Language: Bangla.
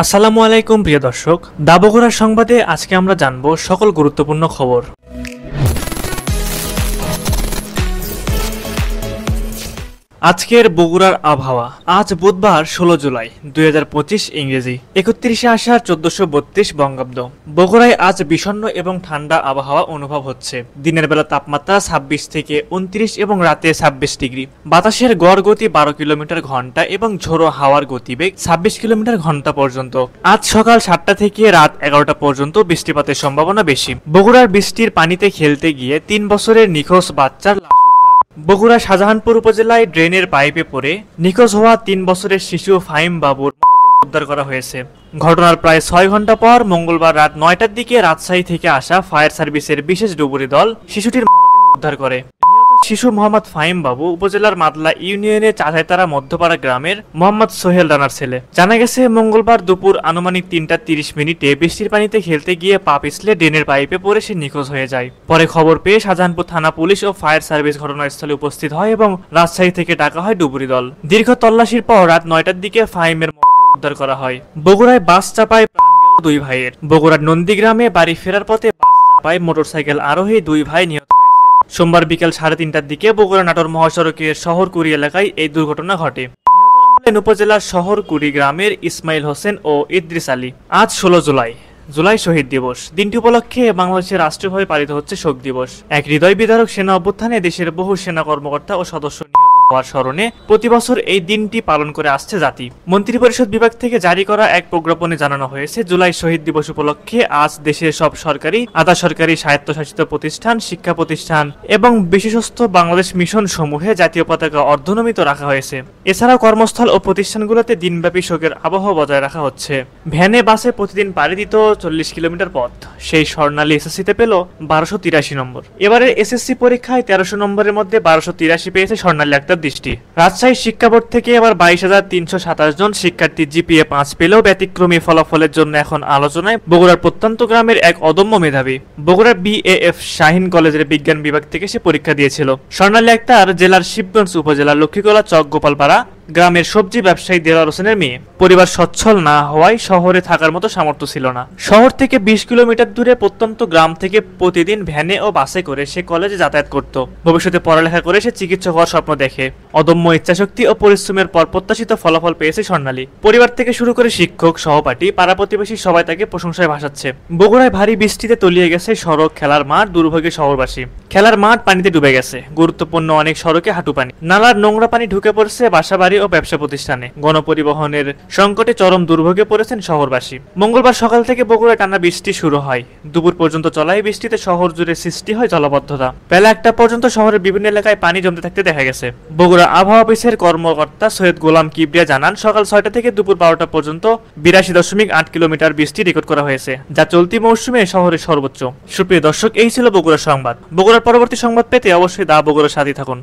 আসসালামু আলাইকুম প্রিয় দর্শক, দাবগোড়ার সংবাদে আজকে আমরা জানব সকল গুরুত্বপূর্ণ খবর। আজকের বগুড়ার আবহাওয়া। আজ বুধবার ১৬ জুলাই ২০২৫ ইংরেজি, ৩১ আষাঢ় ১৪৩২ বঙ্গাব্দ। বগুড়ায় আজ বিষণ্ণ এবং ঠান্ডা আবহাওয়া অনুভব হচ্ছে। দিনের বেলা তাপমাত্রা ২৬ থেকে ২৯ এবং রাতে ২৬ ডিগ্রি। বাতাসের গড় গতি ১২ কিলোমিটার ঘন্টা এবং ঝোড়ো হাওয়ার গতিবেগ ২৬ কিলোমিটার ঘন্টা পর্যন্ত। আজ সকাল ৭টা থেকে রাত ১১টা পর্যন্ত বৃষ্টিপাতের সম্ভাবনা বেশি। বগুড়ার বৃষ্টির পানিতে খেলতে গিয়ে ৩ বছরের নিখোঁজ বাচ্চার লাশ। বগুড়া শাহজাহানপুর উপজেলায় ড্রেনের পাইপে পড়ে নিখোঁজ হওয়া ৩ বছরের শিশু ফাহিম বাবুর মরদেহ উদ্ধার করা হয়েছে। ঘটনার প্রায় ৬ ঘন্টা পর মঙ্গলবার রাত ৯টার দিকে রাজশাহী থেকে আসা ফায়ার সার্ভিসের বিশেষ ডুবুরি দল শিশুটির মরদেহ উদ্ধার করে। নিহত শিশু মোহাম্মদ ফাহিম বাবু উপজেলার মাদলা ইউনিয়নের চাঁচাইতারা মধ্যপাড়া গ্রামের মোহাম্মদ সোহেল রানার ছেলে। জানা গেছে, মঙ্গলবার দুপুর আনুমানিক ৩টা ৩০ মিনিটে বৃষ্টির পানিতে খেলতে গিয়ে পা পিছলে ড্রেনের পাইপে পড়ে সে নিখোঁজ হয়ে যায়। পরে খবর পেয়ে শাহজাহানপুর থানা পুলিশ ও ফায়ার সার্ভিস ঘটনাস্থলে উপস্থিত হয় এবং রাজশাহী থেকে ডাকা হয় ডুবুরি দল। দীর্ঘ তল্লাশির পর রাত ৯টার দিকে ফাহিমের মরদেহ উদ্ধার করা হয়। বগুড়ায় বাস চাপায় প্রাণ গেল ২ ভাইয়ের। বগুড়ার নন্দীগ্রামে বাড়ি ফেরার পথে বাস চাপায় মোটরসাইকেল আরোহী ২ ভাই নিহত। সোমবার বিকেল ৩:৩০টার দিকে বগুড়া নাটোর মহাসড়কের শহরকুড়ি এলাকায় এই দুর্ঘটনা ঘটে। নিহতরা হলেন উপজেলার শহরকুড়ি গ্রামের ইসমাইল হোসেন ও ইদ্রিস আলী। আজ ১৬ জুলাই শহীদ দিবস। দিনটি উপলক্ষে বাংলাদেশের রাষ্ট্রীয়ভাবে পালিত হচ্ছে শোক দিবস। এক হৃদয় বিদারক সেনা অভ্যুত্থানে দেশের বহু সেনা কর্মকর্তা ও সদস্য নিহত হওয়ার স্মরণে প্রতি বছর এই দিনটি পালন করে আসছে জাতি। মন্ত্রিপরিষদ বিভাগ থেকে জারি করা এক প্রজ্ঞাপনে জানানো হয়েছে, জুলাই শহীদ দিবস উপলক্ষে আজ দেশের সব সরকারি, আধা সরকারি, স্বায়ত্তশাসিত প্রতিষ্ঠান, শিক্ষা প্রতিষ্ঠান এবং বিশেষত বাংলাদেশ মিশন সমূহে জাতীয় পতাকা অর্ধনমিত রাখা হয়েছে। এছাড়াও কর্মস্থল ও প্রতিষ্ঠানগুলোতে দিনব্যাপী শোকের আবহাওয়া বজায় রাখা হচ্ছে। ভ্যানে বাসে প্রতিদিন পাড়ি দিত ৪০ কিলোমিটার পথ। সেই স্বর্ণালী এসএসসিতে পেল ১২৮৩ নম্বর। এবারের এসএসসি পরীক্ষায় ১৩০০ নম্বরের মধ্যে ১২৮৩ পেয়েছে স্বর্ণালী আক্তার দৃষ্টি। রাজশাহী শিক্ষা বোর্ড থেকে এবার ২২,৩২৭ জন শিক্ষার্থী জিপিএ ৫ পেলেও ব্যতিক্রমী ফলাফলের জন্য এখন আলোচনায় বগুড়ার প্রত্যন্ত গ্রামের এক অদম্য মেধাবী। বগুড়ার বিএএফ শাহীন কলেজের বিজ্ঞান বিভাগ থেকে সে পরীক্ষা দিয়েছিল। স্বর্ণালী আক্তার জেলার শিবগঞ্জ উপজেলার লক্ষ্মীগোলা চক গোপালপাড়া গ্রামের সবজি ব্যবসায়ী দেলোয়ার হোসেনের মেয়ে। পরিবার সচ্ছল না হওয়ায় শহরে থাকার মতো সামর্থ্য ছিল না। শহর থেকে ২০ কিলোমিটার দূরে প্রত্যন্ত গ্রাম থেকে প্রতিদিন ভ্যানে ও বাসে করে সে কলেজে যাতায়াত করত। ভবিষ্যতে পড়ালেখা করে সে চিকিৎসক হওয়ার স্বপ্ন দেখে। অদম্য ইচ্ছাশক্তি ও পরিশ্রমের পর প্রত্যাশিত ফলাফল পেয়েছে স্বর্ণালী। পরিবার থেকে শুরু করে শিক্ষক, সহপাঠী, পাড়া প্রতিবেশী সবাই তাকে প্রশংসায় ভাসাচ্ছে। বগুড়ায় ভারী বৃষ্টিতে তলিয়ে গেছে সড়ক, খেলার মাঠ, দুর্ভোগে শহরবাসী। খেলার মাঠ পানিতে ডুবে গেছে। গুরুত্বপূর্ণ অনেক সড়কে হাঁটু পানি। নালার নোংরা পানি ঢুকে পড়ছে বাসাবাড়ি ও ব্যবসা প্রতিষ্ঠানে। গণপরিবহনের সংকটে চরম দুর্ভোগে পড়েছেন শহরবাসী। মঙ্গলবার সকাল থেকে বগুড়ায় টানা বৃষ্টি শুরু হয়। দুপুর পর্যন্ত চলা এই বৃষ্টিতে শহর জুড়ে সৃষ্টি হয় জলাবদ্ধতা। বেলা ১টা পর্যন্ত শহরের বিভিন্ন এলাকায় পানি জমতে থাকতে দেখা গেছে। বগুড়া আবহাওয়া অফিসের কর্মকর্তা সৈয়দ গোলাম কিবরিয়া জানান, সকাল ৬টা থেকে দুপুর ১২টা পর্যন্ত ৮২.৮ কিলোমিটার বৃষ্টি রেকর্ড করা হয়েছে, যা চলতি মৌসুমে শহরের সর্বোচ্চ। সুপ্রিয় দর্শক, এই ছিল বগুড়া সংবাদ। বগুড়ার পরবর্তী সংবাদ পেতে অবশ্যই দা বগুড়ার সাথে থাকুন।